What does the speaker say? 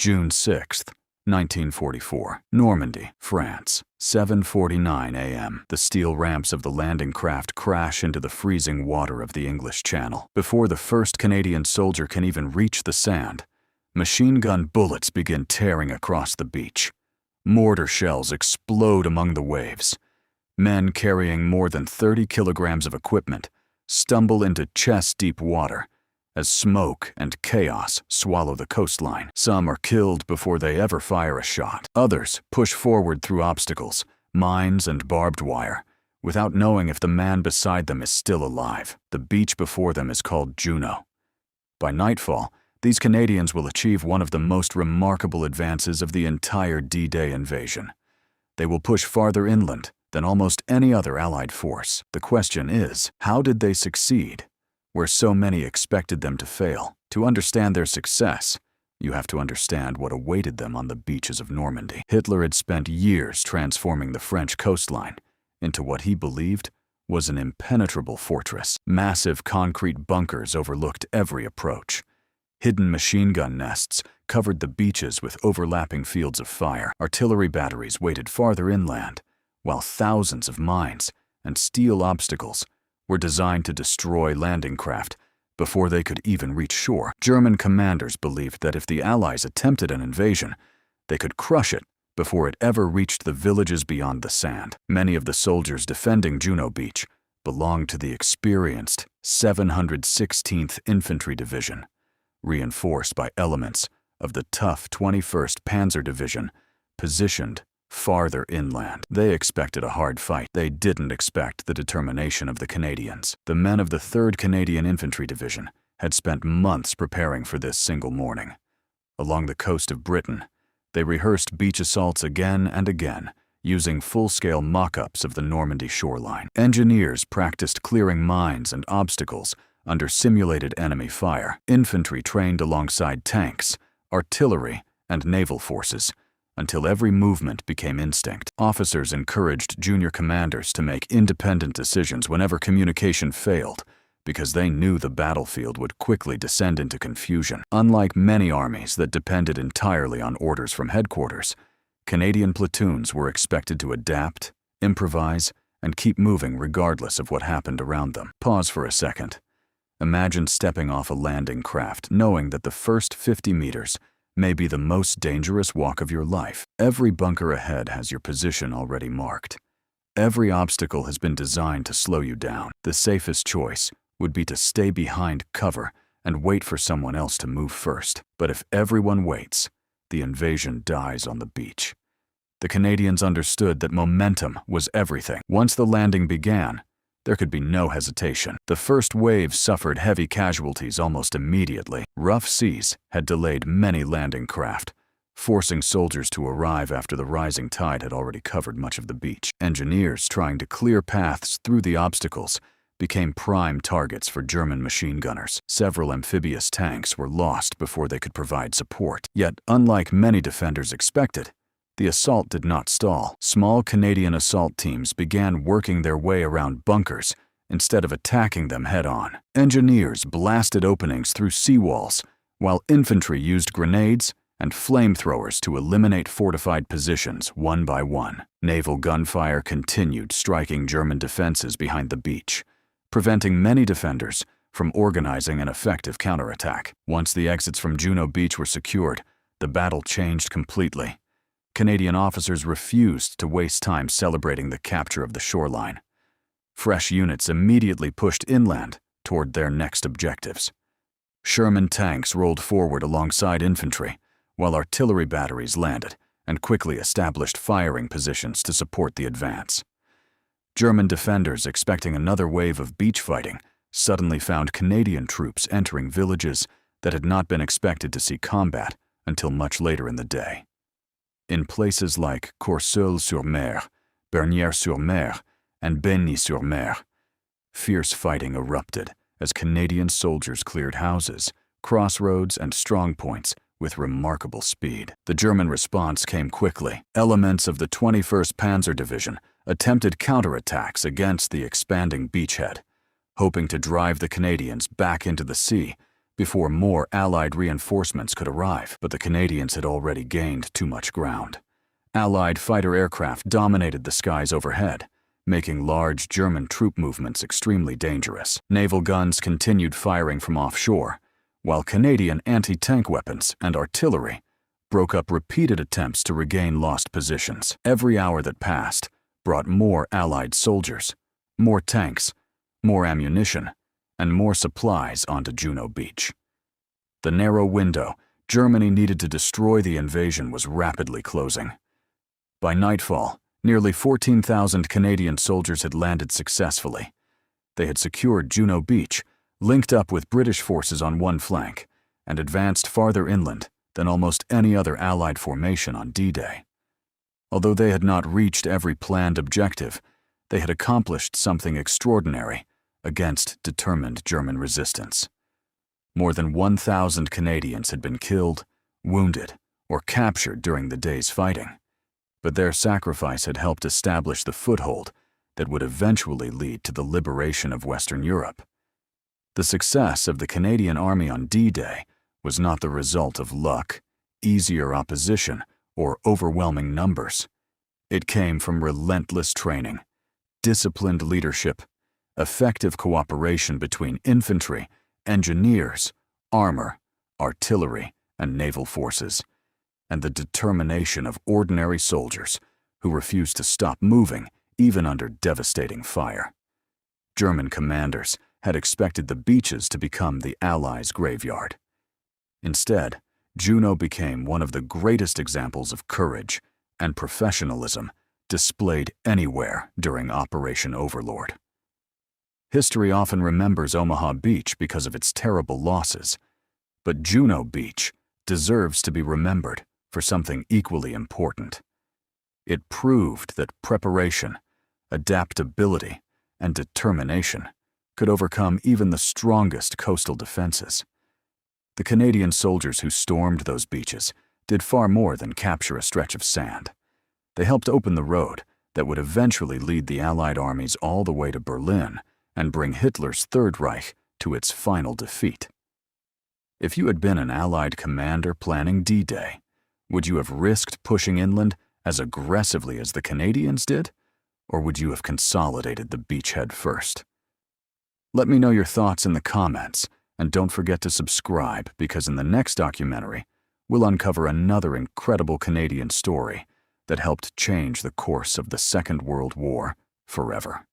June 6, 1944. Normandy, France. 7:49 a.m. The steel ramps of the landing craft crash into the freezing water of the English Channel. Before the first Canadian soldier can even reach the sand, machine gun bullets begin tearing across the beach. Mortar shells explode among the waves. Men carrying more than 30 kilograms of equipment stumble into chest-deep water as smoke and chaos swallow the coastline. Some are killed before they ever fire a shot. Others push forward through obstacles, mines, and barbed wire, without knowing if the man beside them is still alive. The beach before them is called Juno. By nightfall, these Canadians will achieve one of the most remarkable advances of the entire D-Day invasion. They will push farther inland than almost any other Allied force. The question is, how did they succeed where so many expected them to fail? To understand their success, you have to understand what awaited them on the beaches of Normandy. Hitler had spent years transforming the French coastline into what he believed was an impenetrable fortress. Massive concrete bunkers overlooked every approach. Hidden machine gun nests covered the beaches with overlapping fields of fire. Artillery batteries waited farther inland, while thousands of mines and steel obstacles were designed to destroy landing craft before they could even reach shore. German commanders believed that if the Allies attempted an invasion, they could crush it before it ever reached the villages beyond the sand. Many of the soldiers defending Juno Beach belonged to the experienced 716th Infantry Division, reinforced by elements of the tough 21st Panzer Division positioned farther inland. They expected a hard fight. They didn't expect the determination of the Canadians. The men of the 3rd Canadian Infantry Division had spent months preparing for this single morning. Along the coast of Britain, they rehearsed beach assaults again and again, using full-scale mock-ups of the Normandy shoreline. Engineers practiced clearing mines and obstacles under simulated enemy fire. Infantry trained alongside tanks, artillery, and naval forces, until every movement became instinct. Officers encouraged junior commanders to make independent decisions whenever communication failed, because they knew the battlefield would quickly descend into confusion. Unlike many armies that depended entirely on orders from headquarters, Canadian platoons were expected to adapt, improvise, and keep moving regardless of what happened around them. Pause for a second. Imagine stepping off a landing craft knowing that the first 50 meters may be the most dangerous walk of your life. Every bunker ahead has your position already marked. Every obstacle has been designed to slow you down. The safest choice would be to stay behind cover and wait for someone else to move first. But if everyone waits, the invasion dies on the beach. The Canadians understood that momentum was everything. Once the landing began, there could be no hesitation. The first wave suffered heavy casualties almost immediately. Rough seas had delayed many landing craft, forcing soldiers to arrive after the rising tide had already covered much of the beach. Engineers trying to clear paths through the obstacles became prime targets for German machine gunners. Several amphibious tanks were lost before they could provide support. Yet, unlike many defenders expected, the assault did not stall. Small Canadian assault teams began working their way around bunkers instead of attacking them head-on. Engineers blasted openings through seawalls, while infantry used grenades and flamethrowers to eliminate fortified positions one by one. Naval gunfire continued striking German defenses behind the beach, preventing many defenders from organizing an effective counterattack. Once the exits from Juno Beach were secured, the battle changed completely. Canadian officers refused to waste time celebrating the capture of the shoreline. Fresh units immediately pushed inland toward their next objectives. Sherman tanks rolled forward alongside infantry, while artillery batteries landed and quickly established firing positions to support the advance. German defenders expecting another wave of beach fighting suddenly found Canadian troops entering villages that had not been expected to see combat until much later in the day. In places like Courseulles-sur-Mer, Bernières-sur-Mer, and Bagny-sur-Mer, fierce fighting erupted as Canadian soldiers cleared houses, crossroads, and strongpoints with remarkable speed. The German response came quickly. Elements of the 21st Panzer Division attempted counterattacks against the expanding beachhead, hoping to drive the Canadians back into the sea before more Allied reinforcements could arrive, but the Canadians had already gained too much ground. Allied fighter aircraft dominated the skies overhead, making large German troop movements extremely dangerous. Naval guns continued firing from offshore, while Canadian anti-tank weapons and artillery broke up repeated attempts to regain lost positions. Every hour that passed brought more Allied soldiers, more tanks, more ammunition, and more supplies onto Juno Beach. The narrow window Germany needed to destroy the invasion was rapidly closing. By nightfall, nearly 14,000 Canadian soldiers had landed successfully. They had secured Juno Beach, linked up with British forces on one flank, and advanced farther inland than almost any other Allied formation on D-Day. Although they had not reached every planned objective, they had accomplished something extraordinary against determined German resistance. More than 1,000 Canadians had been killed, wounded, or captured during the day's fighting, but their sacrifice had helped establish the foothold that would eventually lead to the liberation of Western Europe. The success of the Canadian Army on D-Day was not the result of luck, easier opposition, or overwhelming numbers. It came from relentless training, disciplined leadership, effective cooperation between infantry, engineers, armor, artillery, and naval forces, and the determination of ordinary soldiers who refused to stop moving even under devastating fire. German commanders had expected the beaches to become the Allies' graveyard. Instead, Juno became one of the greatest examples of courage and professionalism displayed anywhere during Operation Overlord. History often remembers Omaha Beach because of its terrible losses, but Juno Beach deserves to be remembered for something equally important. It proved that preparation, adaptability, and determination could overcome even the strongest coastal defenses. The Canadian soldiers who stormed those beaches did far more than capture a stretch of sand. They helped open the road that would eventually lead the Allied armies all the way to Berlin and bring Hitler's Third Reich to its final defeat. If you had been an Allied commander planning D-Day, would you have risked pushing inland as aggressively as the Canadians did, or would you have consolidated the beachhead first? Let me know your thoughts in the comments, and don't forget to subscribe because in the next documentary, we'll uncover another incredible Canadian story that helped change the course of the Second World War forever.